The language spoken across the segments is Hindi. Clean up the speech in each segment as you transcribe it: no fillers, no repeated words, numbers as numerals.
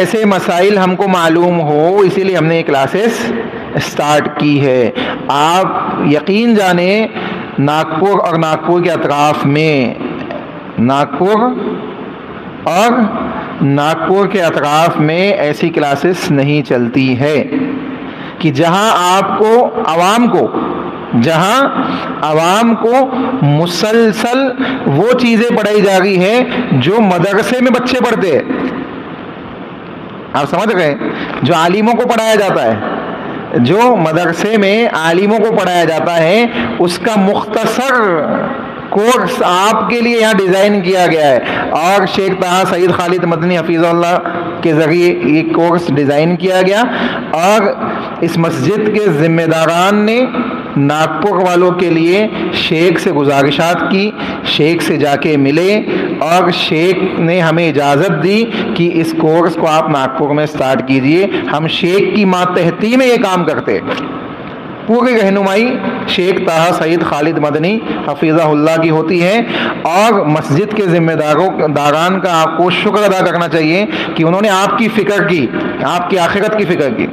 ऐसे मसाइल हमको मालूम हो, इसीलिए हमने ये क्लासेस स्टार्ट की है। आप यकीन जाने नागपुर और नागपुर के अतराफ़ में, नागपुर के अतराफ़ में ऐसी क्लासेस नहीं चलती है कि जहां आवाम को मुसलसल वो चीज़ें पढ़ाई जा रही हैं जो मदरसे में बच्चे पढ़ते हैं। आप समझ गए? जो आलिमों को पढ़ाया जाता है, जो मदरसे में आलिमों को पढ़ाया जाता है, उसका मुख्तसर कोर्स आपके लिए यहाँ डिज़ाइन किया गया है और शेख ताहा सईद खालिद मदनी हफीज़ुल्लाह के ज़रिए ये कोर्स डिज़ाइन किया गया। और इस मस्जिद के ज़िम्मेदारान ने नागपुर वालों के लिए शेख से गुजारिशात की, शेख से जाके मिले और शेख ने हमें इजाज़त दी कि इस कोर्स को आप नागपुर में स्टार्ट कीजिए। हम शेख की मातहती में ये काम करते, पूरी रहनुमाई शेख ताहा सईद खालिद मदनी हफीज़हुल्लाह की होती है। और मस्जिद के ज़िम्मेदारान का आपको शुक्र अदा करना चाहिए कि उन्होंने आपकी फ़िक्र की, आपकी आखिरत की फ़िक्र की।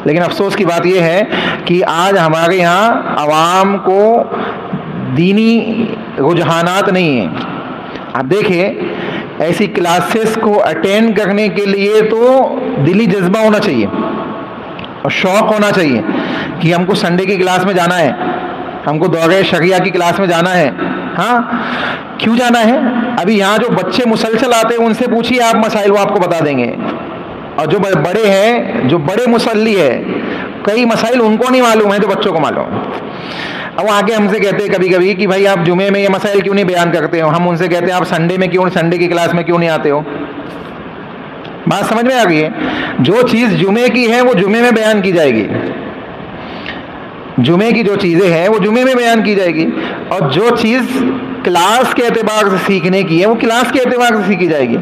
लेकिन अफसोस की बात यह है कि आज हमारे यहाँ आवाम को दीनी रुझानात नहीं है। आप देखिए, ऐसी क्लासेस को अटेंड करने के लिए तो दिली जज्बा होना चाहिए और शौक़ होना चाहिए कि हमको संडे की क्लास में जाना है, हमको दौरे शरिया की क्लास में जाना है। हाँ, क्यों जाना है? अभी यहाँ जो बच्चे मुसलसल आते हैं उनसे पूछिए आप मसाइल, वो आपको बता देंगे। और जो बड़े हैं, जो बड़े मुसल्ली है, कई मसाइल उनको नहीं मालूम है जो बच्चों को मालूम। अब आगे हमसे कहते हैं कभी कभी कि भाई आप जुमे में ये मसाइल क्यों नहीं बयान करते हो। हम उनसे कहते हैं आप संडे की क्लास में क्यों नहीं आते हो। बात समझ में आ गई है? जो चीज़ जुमे की है वो जुमे में बयान की जाएगी, जुमे की जो चीज़ें हैं वो जुमे में बयान की जाएगी, और जो चीज़ क्लास के एतबार से सीखने की है वो क्लास के एतबार से सीखी जाएगी।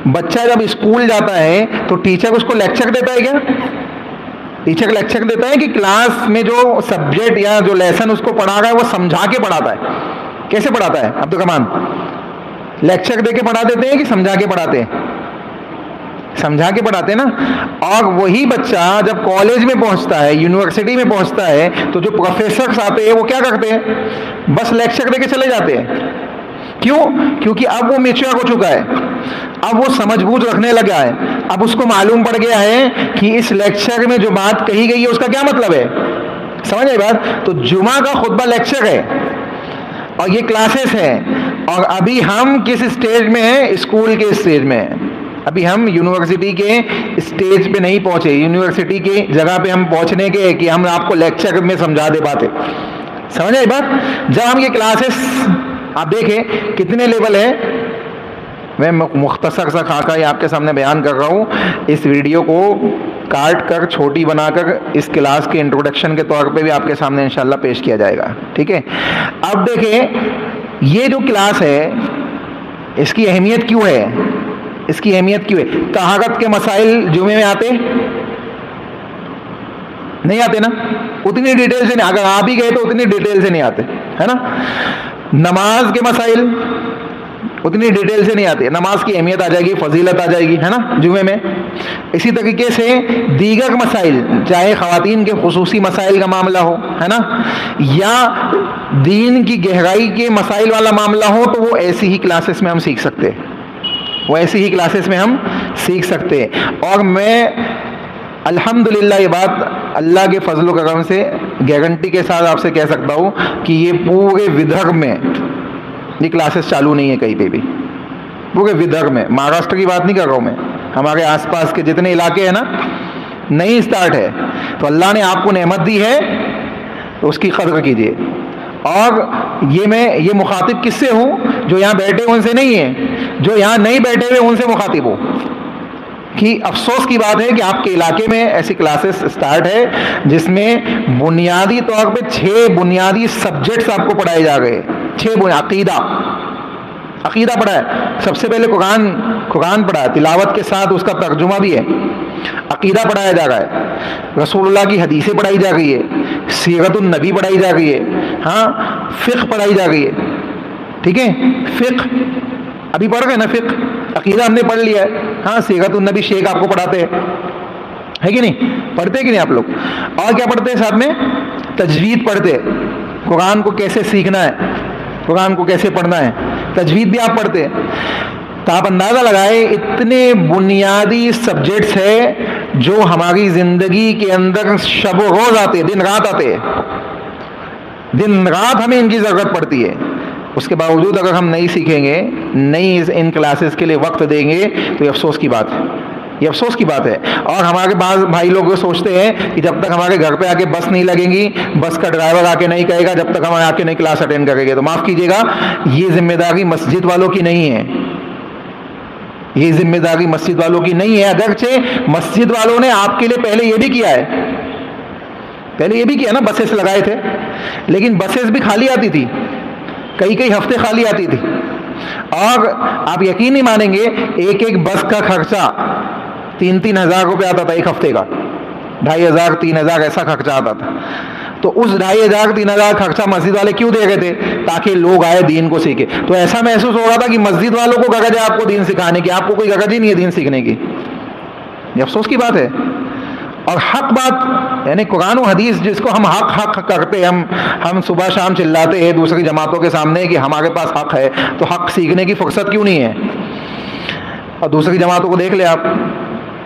बच्चा जब स्कूल जाता है तो टीचर उसको लेक्चर देता है क्या? टीचर लेक्चर देता है कि क्लास में जो सब्जेक्ट या जो लेसन उसको पढ़ा रहा है वो समझा के पढ़ाता है? कैसे पढ़ाता है अब्दुल रहमान? लेक्चर दे के पढ़ा देते हैं कि समझा के पढ़ाते हैं? समझा के पढ़ाते हैं ना। और वही बच्चा जब कॉलेज में पहुंचता है, यूनिवर्सिटी में पहुंचता है, तो जो प्रोफेसर्स आते हैं वो क्या करते हैं? बस लेक्चर देके चले जाते हैं। क्यों? क्योंकि अब वो मैच्योर हो चुका है, अब वो समझबूझ रखने लगा है, अब उसको मालूम पड़ गया है कि इस लेक्चर में जो बात कही गई है उसका क्या मतलब है। समझ आई बात? तो जुमा का खुतबा लेक्चर है और ये क्लासेस हैं। और अभी हम किस स्टेज में हैं? स्कूल के स्टेज में हैं। अभी हम यूनिवर्सिटी के स्टेज पे नहीं पहुंचे, यूनिवर्सिटी की जगह पे हम पहुंचने के कि हम आपको लेक्चर में समझा दे पाते। समझ आई बात? जब हम ये क्लासेस, आप देखें कितने लेवल है। मैं मुख्तसर सा खाका ही आपके सामने बयान कर रहा हूँ। इस वीडियो को काट कर छोटी बनाकर इस क्लास के इंट्रोडक्शन के तौर पे भी आपके सामने इंशाल्लाह पेश किया जाएगा। ठीक है? अब देखें, ये जो क्लास है इसकी अहमियत क्यों है? इसकी अहमियत क्यों है? तहारत के मसाइल जुमे में आते नहीं आते ना, उतनी डिटेल से नहीं। अगर आप ही गए तो उतनी डिटेल से नहीं आते, है ना। नमाज के मसाइल उतनी डिटेल से नहीं आते। नमाज की अहमियत आ जाएगी, फजीलत आ जाएगी, है ना, जुमे में। इसी तरीके से दीगर मसाइल, चाहे ख़वातीन के खुसूसी मसाइल का मामला हो, है ना, या दीन की गहराई के मसाइल वाला मामला हो, तो वो ऐसी ही क्लासेस में हम सीख सकते हैं, वो ऐसी ही क्लासेस में हम सीख सकते हैं। और मैं अल्हम्दुलिल्लाह ये बात अल्लाह के फजल करम से गारंटी के साथ आपसे कह सकता हूँ कि ये पूरे विदर्भ में ये क्लासेस चालू नहीं है कहीं पे भी, पूरे विदर्भ में। महाराष्ट्र की बात नहीं कर रहा हूँ मैं, हमारे आसपास के जितने इलाके हैं ना, नहीं स्टार्ट है। तो अल्लाह ने आपको नेमत दी है तो उसकी कदर कीजिए। और ये मुखातिब किससे हूँ? जो यहाँ बैठे उनसे नहीं है, जो यहाँ नहीं बैठे हुए उनसे मुखातिब हूँ कि अफसोस की बात है कि आपके इलाके में ऐसी क्लासेस स्टार्ट है जिसमें बुनियादी तौर पे 6 बुनियादी सब्जेक्ट्स आपको पढ़ाए जा रहे हैं। 6 अकीदा पढ़ा है, सबसे पहले कुरान पढ़ा है, तिलावत के साथ उसका तर्जुमा भी है। अकीदा पढ़ाया जा रहा है, रसूलुल्लाह की हदीसें पढ़ाई जा रही है, सीरतुन नबी पढ़ाई जा रही है, हाँ, फ़िक़्ह पढ़ाई जा रही है। ठीक है, फ़िक़्ह अभी पढ़ गए ना, फ़िक़्ह अकीदा हमने पढ़ लिया है, हाँ सीगतुन नबी शेख आपको पढ़ाते हैं, है कि नहीं, पढ़ते कि नहीं आप लोग? और क्या पढ़ते हैं साथ में? तजवीद पढ़ते हैं, कुरान को कैसे सीखना है, कुरान को कैसे पढ़ना है, तजवीद भी आप पढ़ते हैं। तो आप अंदाज़ा लगाए इतने बुनियादी सब्जेक्ट्स है जो हमारी ज़िंदगी के अंदर शब रोज़ आते, दिन रात आते हैं, दिन रात हमें इनकी ज़रूरत पड़ती है। उसके बावजूद अगर हम नहीं सीखेंगे, नहीं इन क्लासेस के लिए वक्त देंगे, तो ये अफसोस की बात है, ये अफसोस की बात है। और हमारे पास भाई लोग सोचते हैं कि जब तक हमारे घर पे आके बस नहीं लगेगी, बस का ड्राइवर आके नहीं कहेगा, जब तक हम आके नहीं क्लास अटेंड करेंगे। तो माफ़ कीजिएगा, ये जिम्मेदारी मस्जिद वालों की नहीं है, ये जिम्मेदारी मस्जिद वालों की नहीं है। अगरचे मस्जिद वालों ने आपके लिए पहले ये भी किया है, पहले ये भी किया ना, बसेस लगाए थे, लेकिन बसेस भी खाली आती थी, कई कई हफ्ते खाली आती थी। और आप यकीन नहीं मानेंगे, एक एक बस का खर्चा 3-3 हज़ार रुपये आता था एक हफ्ते का, 2,500 3,000 ऐसा खर्चा आता था। तो उस 2,500 3,000 खर्चा मस्जिद वाले क्यों दे रहे थे? ताकि लोग आए दीन को सीखे। तो ऐसा महसूस हो रहा था कि मस्जिद वालों को गरज है आपको दीन सिखाने की, आपको कोई गरज ही नहीं है दीन सीखने की। ये अफसोस की बात है। और हक बात, यानी कुरान और हदीस जिसको हम हक हक करते हैं, हम सुबह शाम चिल्लाते हैं दूसरी जमातों के सामने कि हमारे पास हक है, तो हक सीखने की फुर्सत क्यों नहीं है? और दूसरी जमातों को देख ले आप,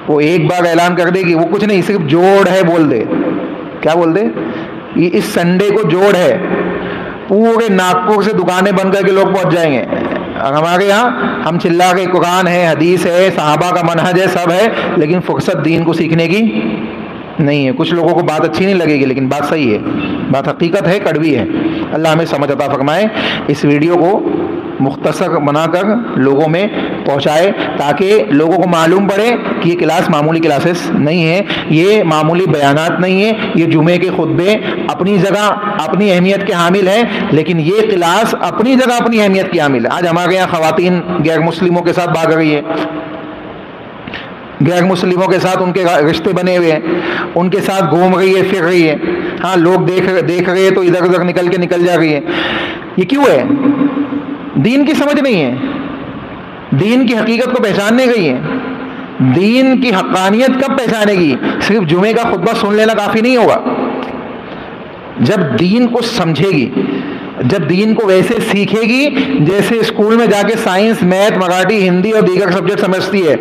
वो एक बार ऐलान कर दे कि वो कुछ नहीं, सिर्फ जोड़ है बोल दे। क्या बोल दे? ये इस संडे को जोड़ है, पूरे नागपुर से दुकानें बंद करके लोग पहुंच जाएंगे। और हमारे यहाँ हम चिल्ला के कुरान है, हदीस है, सहाबा का मनहज है, सब है, लेकिन फुर्सत दीन को सीखने की नहीं है। कुछ लोगों को बात अच्छी नहीं लगेगी, लेकिन बात सही है, बात हकीकत है, कड़वी है। अल्लाह हमें समझ अता फरमाए। इस वीडियो को मुख्तसर बनाकर लोगों में पहुंचाए, ताकि लोगों को मालूम पड़े कि ये क्लास मामूली क्लासेस नहीं है, ये मामूली बयानात नहीं है, ये जुमे के खुतबे अपनी जगह अपनी अहमियत के हामिल हैं, लेकिन ये क्लास अपनी जगह अपनी अहमियत की हामिल है। आज हमारे यहाँ ख़वातीन गैर मुस्लिमों के साथ भाग रही है, गैर मुस्लिमों के साथ उनके रिश्ते बने हुए हैं, उनके साथ घूम रही है, फिर रही है। हाँ, लोग देख रहे हैं तो इधर उधर निकल जा रही है। ये क्यों है? दीन की समझ नहीं है, दीन की हकीकत को पहचानने गई है। दीन की हक्कानियत कब पहचानेगी? सिर्फ जुमे का खुतबा सुन लेना काफ़ी नहीं होगा। जब दीन को समझेगी, जब दीन को वैसे सीखेगी जैसे स्कूल में जाके साइंस, मैथ, मराठी, हिंदी और दीगर सब्जेक्ट समझती है।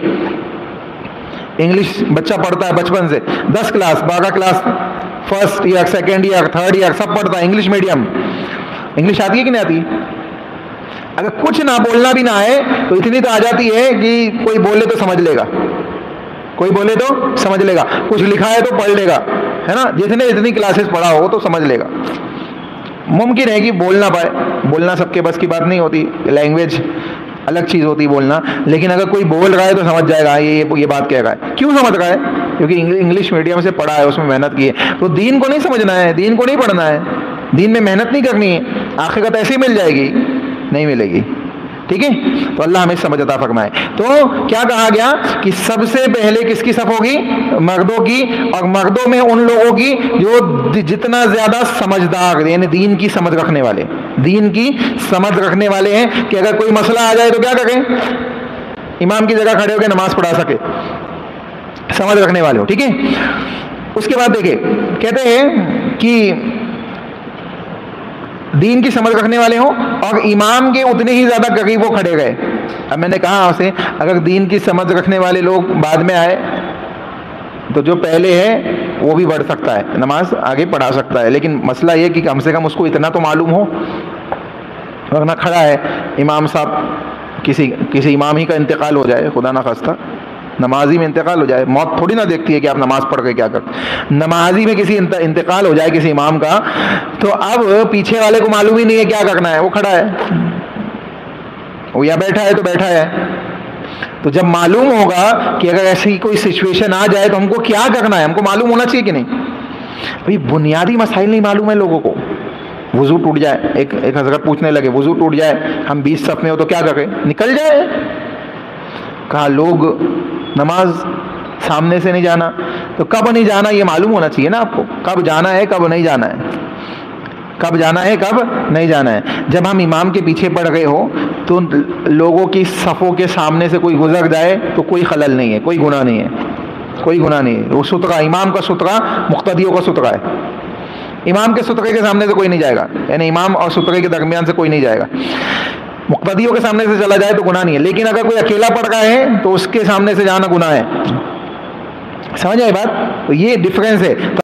इंग्लिश बच्चा पढ़ता है बचपन से, 10 class 12 class, first year, second year, third year सब पढ़ता है इंग्लिश मीडियम। इंग्लिश आती है कि नहीं आती? अगर कुछ ना बोलना भी ना आए तो इतनी तो आ जाती है कि कोई बोले तो समझ लेगा, कोई बोले तो समझ लेगा, कुछ लिखा है तो पढ़ लेगा, है ना। जितने इतनी क्लासेस पढ़ा हो तो समझ लेगा। मुमकिन है कि बोल ना पाए, बोलना सबके बस की बात नहीं होती, लैंग्वेज अलग चीज़ होती बोलना, लेकिन अगर कोई बोल रहा है तो समझ जाएगा ये बात कह रहा है। क्यों समझ रहा है? क्योंकि इंग्लिश मीडियम से पढ़ा है, उसमें मेहनत की है। तो दीन को नहीं समझना है, दीन को नहीं पढ़ना है, दीन में मेहनत नहीं करनी है, आखिरत ऐसे ही मिल जाएगी, नहीं मिलेगी। ठीक है, तो अल्लाह हमें समझ अता फरमाए। तो क्या कहा गया कि सबसे पहले किसकी सफ होगी? मर्दों की, और मर्दों में उन लोगों की जो जितना ज्यादा समझदार, यानी दीन की समझ रखने वाले, दीन की समझ रखने वाले हैं कि अगर कोई मसला आ जाए तो क्या करें? इमाम की जगह खड़े होकर नमाज पढ़ा सके, समझ रखने वाले हो। ठीक है, उसके बाद देखिए कहते हैं कि दीन की समझ रखने वाले हो और इमाम के उतने ही ज़्यादा करीब वो खड़े गए। अब मैंने कहा आपसे, अगर दीन की समझ रखने वाले लोग बाद में आए तो जो पहले है वो भी बढ़ सकता है, नमाज आगे पढ़ा सकता है, लेकिन मसला ये कि कम से कम उसको इतना तो मालूम हो। वरना खड़ा है इमाम साहब, किसी इमाम ही का इंतकाल हो जाए, खुदा ना खास्ता, नमाजी में इंतकाल हो जाए, मौत थोड़ी ना देखती है कि आप नमाज पढ़ के क्या कर, नमाजी में किसी इंतकाल हो जाए किसी इमाम का, तो अब पीछे वाले को मालूम ही नहीं है क्या करना है, वो खड़ा है, वो या बैठा है तो बैठा है। तो जब मालूम होगा कि अगर ऐसी कोई सिचुएशन आ जाए तो हमको क्या करना है, हमको मालूम होना चाहिए कि नहीं। भाई बुनियादी मसाइल नहीं मालूम है लोगों को। वुजू टूट जाए, एक हजरत पूछने लगे, वुजू टूट जाए, हम 20 सफ में हो तो क्या करें? निकल जाए। कहा लोग नमाज सामने से नहीं जाना, तो कब नहीं जाना ये मालूम होना चाहिए ना आपको, कब जाना है कब नहीं जाना है। कब जाना है कब नहीं जाना है। जब हम इमाम के पीछे पड़ गए हो तो लोगों की सफ़ों के सामने से कोई गुजर जाए तो कोई खलल नहीं है, कोई गुनाह नहीं है, कोई गुनाह नहीं है। वो सुतरा, इमाम का सुतरा मुक्तदियों का सुतरा है। इमाम के सुतरे के सामने से कोई नहीं जाएगा, यानी इमाम और सुतरे के दरमियान से कोई नहीं जाएगा। मुक्तदियों के सामने से चला जाए तो गुनाह नहीं है, लेकिन अगर कोई अकेला पड़ रहा है तो उसके सामने से जाना गुनाह है। समझ आए बात? तो ये डिफरेंस है।